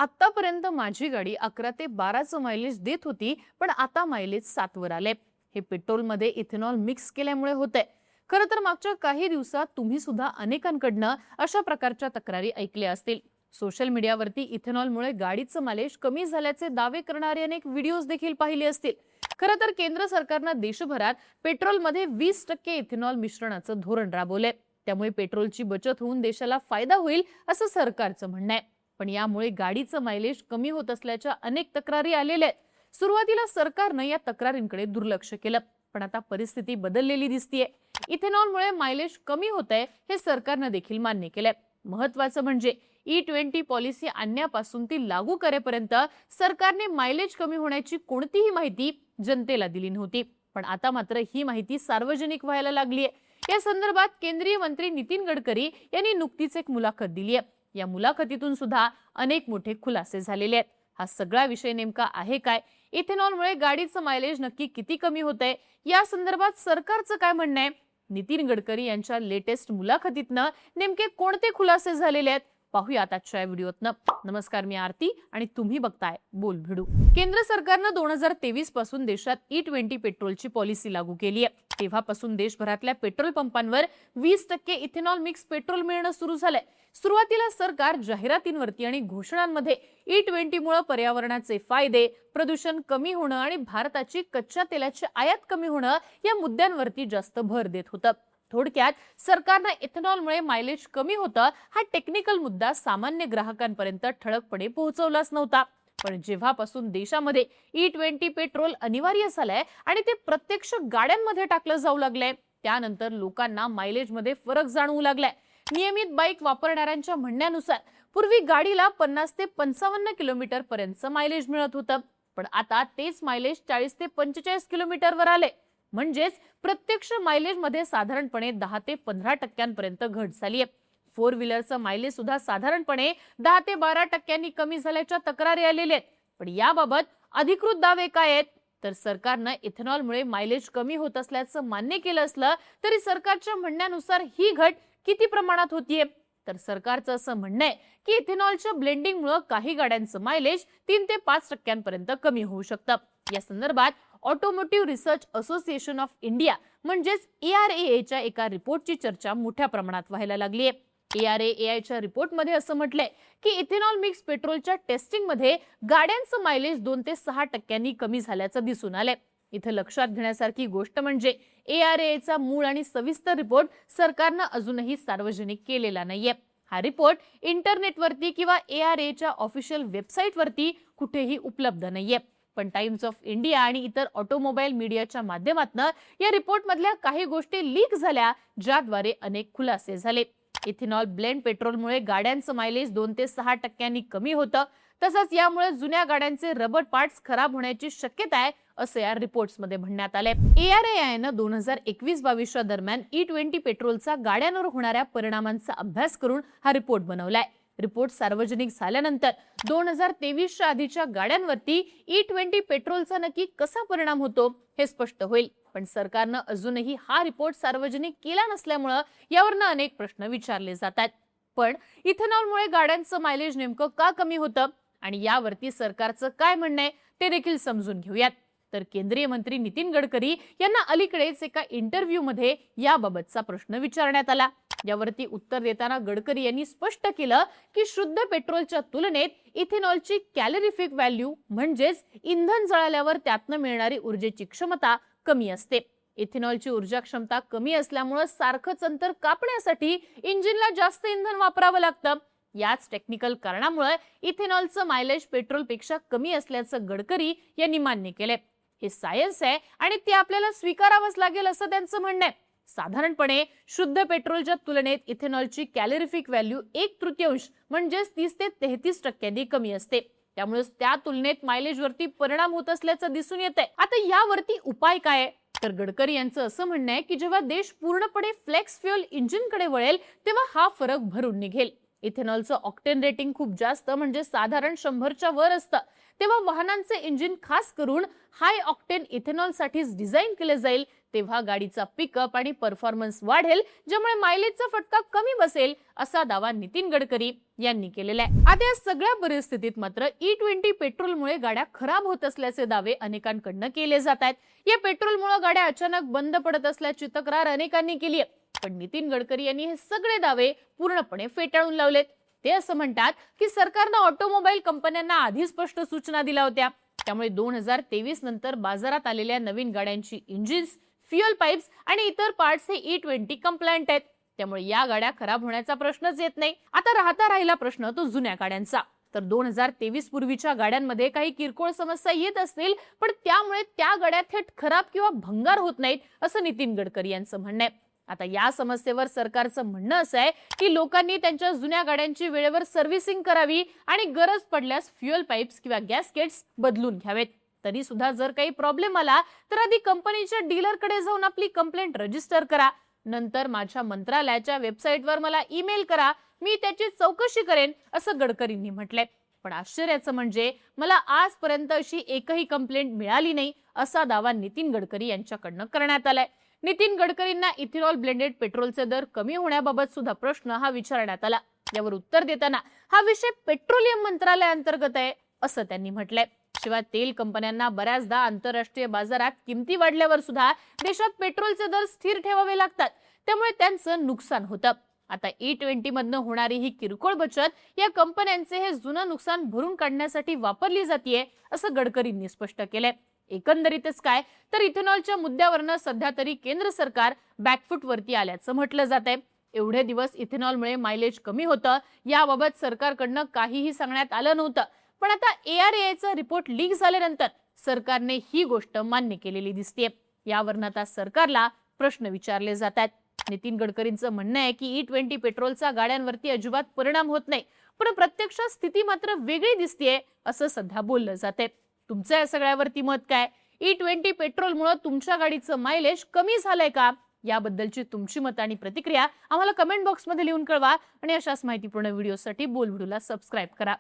आतापर्यंत माझी गाडी 11 ते 12चं मायलेज देत होती, पण आता मायलेज 7 वर आले। हे पेट्रोलमध्ये इथेनॉल मिक्स केल्यामुळे होतंय। खरं तर मागच्या काही दिवसात तुम्ही सुद्धा अनेकांकडनं अशा प्रकारच्या तक्रारी ऐकल्या असतील। सोशल मीडियावरती इथेनॉलमुळे गाडीचं मायलेज कमी झाल्याचे दावे करणारे अनेक व्हिडिओज देखील पाहिले असतील। खरं तर केंद्र सरकारनं देशभरात पेट्रोलमध्ये 20% इथेनॉल मिश्रणाचं धोरण राबवलंय। त्यामुळे पेट्रोलची बचत होऊन देशाला फायदा होईल असं सरकारचं म्हणणं आहे। पण यामुळे गाडीचं मायलेज कमी होत असल्याच्या अनेक तक्रारी आलेल्या आहेत। सुरुवातीला सरकारनं या तक्रारींकडे दुर्लक्ष केलं, पण आता परिस्थिती बदललेली दिसतीये। इथेनॉलमुळे मायलेज कमी होतंय हे सरकारनं देखील मान्य केलंय। महत्त्वाचं म्हणजे E20 पॉलिसी आणण्यापासून ती लागू करेपर्यंत सरकारने मायलेज कमी होण्याची कोणतीही माहिती जनतेला दिली नव्हती, पण आता मात्र ही माहिती सार्वजनिक व्हायला लागलीय। या संदर्भात केंद्रीय मंत्री नितीन गडकरी यांनी नुकतीच एक मुलाखत दिली आहे। या मुलाखतीतून सुद्धा अनेक मोठे खुलासे झालेले आहेत। हा सगळा विषय नेमका आहे काय, इथेनॉलमुळे गाडीचं मायलेज नक्की किती कमी होतंय, या संदर्भात सरकारचं काय म्हणणं आहे, नितीन गडकरी यांच्या लेटेस्ट मुलाखतीतनं नेमके कोणते खुलासे झालेले आहेत, पाहूयात आजच्या व्हिडिओतनं। नमस्कार, मी आरती आणि तुम्ही बघताय बोल भिडू। केंद्र सरकारनं 2023 पासून देशात E20 पेट्रोलची पॉलिसी लागू केली आहे। तेव्हापासून देशभरातल्या पेट्रोल पंपांवर 20% इथेनॉल मिक्स पेट्रोल मिळणं सुरू झालंय। सुरुवातीला सरकार जाहिरातींवरती आणि घोषणांमध्ये E20 मुळे पर्यावरणाचे फायदे, प्रदूषण कमी होणं आणि भारताची कच्च्या तेलाची आयात कमी होणं या मुद्द्यांवरती जास्त भर देत होतं। थोडक्यात सरकारनं इथेनॉलमुळे मायलेज कमी होतं हा टेक्निकल मुद्दा सामान्य ग्राहकांपर्यंत ठळकपणे पोहोचवलाच नव्हता। पण जेव्हापासून देशामध्ये E20 पेट्रोल अनिवार्य झालंय आणि ते प्रत्यक्ष गाड्यांमध्ये टाकलं जाऊ लागलंय, त्यानंतर लोकांना मायलेजमध्ये फरक जाणवू लागलाय। नियमित बाईक वापरणाऱ्यांच्या म्हणण्यानुसार पूर्वी गाडीला 50 ते 55 किलोमीटर पर्यंतचं मायलेज मिळत होतं, पण आता तेच मायलेज 40 ते 45 किलोमीटरवर आले। म्हणजेच प्रत्यक्ष मायलेज मध्ये साधारणपणे 10 ते 15% घट झाली आहे। फोर व्हीलरचं मायलेज सुद्धा साधारणपणे 10 ते 12% कमी झाल्याच्या तक्रारी आलेल्या आहेत। पण याबाबत अधिकृत दावे काय आहेत, तर सरकारनं इथेनॉलमुळे मायलेज कमी होत असल्याचं मान्य केलं असलं तरी सरकारच्या म्हणण्यानुसार ही घट किती प्रमाणात होतीये, तर सरकारचं असं म्हणणं आहे की इथेनॉलच्या ब्लेंडिंगमुळे काही गाड्यांचं मायलेज 3 ते 5% कमी होऊ शकतं। या संदर्भात automotive research association of India म्हणजेच ARAIच्या एका रिपोर्टची चर्चा मोठ्या प्रमाणात व्हायला लागली आहे। ARAIच्या रिपोर्टमध्ये असं म्हटलंय की इथेनॉल मिक्स पेट्रोलच्या टेस्टिंगमध्ये गाड्यांचं मायलेज 2 ते 6% कमी झाल्याचं दिसून आलंय। इथं लक्षात घेण्यासारखी गोष्ट म्हणजे ARAIचा मूळ आणि सविस्तर रिपोर्ट सरकारनं अजूनही सार्वजनिक केलेला नाहीये। हा रिपोर्ट इंटरनेटवरती किंवा ARAIच्या ऑफिशियल वेबसाईटवरती कुठेही उपलब्ध नाहीये। पण टाइम्स ऑफ इंडिया आणि इतर ऑटोमोबाईल मीडियाच्या माध्यमातून या रिपोर्टमधल्या काही गोष्टी लीक झाल्या, ज्याद्वारे अनेक खुलासे झाले। इथेनॉल ब्लेंड पेट्रोलमुळे गाड्यांचं मायलेज 2 ते 6% कमी होतं, तसंच यामुळे जुन्या गाड्यांचे रबर पार्ट्स खराब होण्याची शक्यता आहे असं या रिपोर्ट्समध्ये म्हणण्यात आलंय। ARAIनं 2021-22 दरम्यान E20 पेट्रोलचा गाड्यांवर होणाऱ्या परिणामांचा अभ्यास करून हा रिपोर्ट बनवलाय। रिपोर्ट सार्वजनिक झाल्यानंतर 2023च्या आधीच्या गाड्यांवरती E20 पेट्रोलचा नक्की कसा परिणाम होतो हे स्पष्ट होईल। पण सरकारनं अजूनही हा रिपोर्ट सार्वजनिक केला नसल्यामुळे यावरनं अनेक प्रश्न विचारले जातात। पण इथेनॉलमुळे गाड्यांचं मायलेज नेमकं का कमी होतं आणि यावरती सरकारचं काय म्हणणं आहे ते देखील समजून घेऊयात। तर केंद्रीय मंत्री नितीन गडकरी यांना अलीकडेच एका इंटरव्ह्यूमध्ये याबाबतचा प्रश्न विचारण्यात आला। यावरती उत्तर देताना गडकरी यांनी स्पष्ट केलं की शुद्ध पेट्रोलच्या तुलनेत इथेनॉलची कॅलरीफिक व्हॅल्यू म्हणजेच इंधन जळाल्यावर त्यातनं मिळणारी ऊर्जेची क्षमता कमी असते। इथेनॉलची ऊर्जा क्षमता कमी असल्यामुळे सारखंच अंतर कापण्यासाठी इंजिनला जास्त इंधन वापरावं लागतं। याच टेक्निकल कारणामुळे इथेनॉलचं मायलेज पेट्रोलपेक्षा कमी असल्याचं गडकरी यांनी मान्य केलंय। हे सायन्स आहे आणि ते आपल्याला स्वीकारावंच लागेल असं त्यांचं म्हणणं आहे। साधारणपणे शुद्ध पेट्रोलच्या तुलनेत इथेनॉलची कॅलरीफिक व्हॅल्यू 1/3 म्हणजेच 30 ते 33% कमी असते। त्यामुळे त्या तुलनेत मायलेज वरती परिणाम होत असल्याचं दिसून येतंय। आता यावरती उपाय काय, तर गडकरी यांचं असं म्हणणं आहे की जेव्हा देश पूर्णपणे फ्लेक्स फ्युएल इंजिनकडे वळेल तेव्हा हा फरक भरून निघेल। इथेनॉलचं ऑक्टेन रेटिंग खूप जास्त म्हणजे साधारण 100च्या वर असतं, तेव्हा वाहनांचे इंजिन खास करून हाय ऑक्टेन इथेनॉलसाठीच डिझाईन केले जाईल, तेव्हा गाडीचा पिकअप आणि परफॉर्मन्स वाढेल, ज्यामुळे मायलेजचा फटका कमी बसेल, असा दावा नितीन गडकरी यांनी केलेला आहे. आता या सगळ्या परिस्थितीत मात्र E20 पेट्रोलमुळे गाड्या खराब होत असल्याचे दावे अनेकांकडून केले जात आहेत. या पेट्रोलमुळे गाड्या अचानक बंद पडत असल्याची तक्रार अनेकांनी केली आहे. पण नितीन गडकरी यांनी हे सगळे दावे पूर्णपणे फेटाळून लावलेत. ते असं म्हणतात की सरकारनं ऑटोमोबाईल कंपन्यांना आधी स्पष्ट सूचना दिल्या होत्या, त्यामुळे 2023 नंतर बाजारात आलेल्या नवीन गाड्यांची इंजिन्स, फ्युएल पाईप्स आणि इतर पार्ट्स हे E20 कंप्लायंट आहेत, त्यामुळे या गाड्या खराब होण्याचा प्रश्नच येत नाही. आता राहिला प्रश्न तो जुन्या गाड्यांचा. तर 2023 पूर्वीच्या गाड्यांमध्ये काही किरकोळ समस्या येत असतील, पण त्यामुळे त्या गाड्या थेट खराब किंवा भंगार होत नाहीत, असं नितीन गडकरी यांचं म्हणणं आहे. आता या समस्येवर सरकारचं म्हणणं असं आहे की लोकांनी त्यांच्या जुन्या गाड्यांची वेळेवर सर्व्हिसिंग करावी आणि गरज पडल्यास फ्युएल पाईप्स किंवा गॅस्केट्स बदलून घ्यावेत. तरी सुद्धा जर काही प्रॉब्लेम आला तर आधी कंपनीच्या डीलरकडे जाऊन आपली कंप्लेंट रजिस्टर करा. नंतर माझ्या मंत्रालयाच्या वेबसाईटवर मला ईमेल करा, मी त्याची चौकशी करेन, असं गडकरींनी म्हटलंय. पण आश्चर्याचं म्हणजे मला आजपर्यंत अशी एकही कंप्लेंट मिळाली नाही, असा दावा नितीन गडकरी यांच्याकडनं करण्यात आलाय. नितीन गडकरींना इथेनॉल ब्लेंडेड पेट्रोलचे दर कमी होण्याबाबत सुद्धा प्रश्न हा विचारण्यात आला. यावर उत्तर देताना हा विषय पेट्रोलियम मंत्रालयाअंतर्गत आहे, असं त्यांनी म्हटलंय. शिवाय तेल कंपन्यांना बऱ्याचदा आंतरराष्ट्रीय बाजारात किमती वाढल्यावर सुद्धा देशात पेट्रोलचे दर स्थिर ठेवावे लागतात, त्यामुळे त्यांचं नुकसान होतं. आता E20 मधनं होणारी ही किरकोळ बचत या कंपन्यांचे हे जुनं नुकसान भरून काढण्यासाठी वापरली जाते, असं गडकरींनी स्पष्ट केलंय. एकंदरीतच काय तर इथेनॉलच्या मुद्द्यावरनं सध्या तरी केंद्र सरकार बॅकफूट वरती आल्याचं म्हटलं जात आहे. एवढे दिवस इथेनॉलमुळे मायलेज कमी होतं, याबाबत सरकारकडनं काहीही सांगण्यात आलं नव्हतं. पण आता ARAIचा रिपोर्ट लीक झाल्यानंतर सरकारने ही गोष्ट मान्य केलेली दिसतेय. यावरून आता सरकारला प्रश्न विचारले जात आहेत. नितीन गडकरींचं म्हणणं आहे की E20 पेट्रोलचा गाड्यांवरती अजिबात परिणाम होत नाही, पण प्रत्यक्षात स्थिती मात्र वेगळी दिसतेय, असं सध्या बोललं जाते. तुमचं या सगळ्यावरती मत काय? E20 पेट्रोलमुळे तुमच्या गाडीचं मायलेज कमी झालंय का? याबद्दलची तुमची मत आणि प्रतिक्रिया आम्हाला कमेंट बॉक्समध्ये लिहून कळवा आणि अशाच माहितीपूर्ण व्हिडिओसाठी बोलबिडूला सबस्क्राईब करा.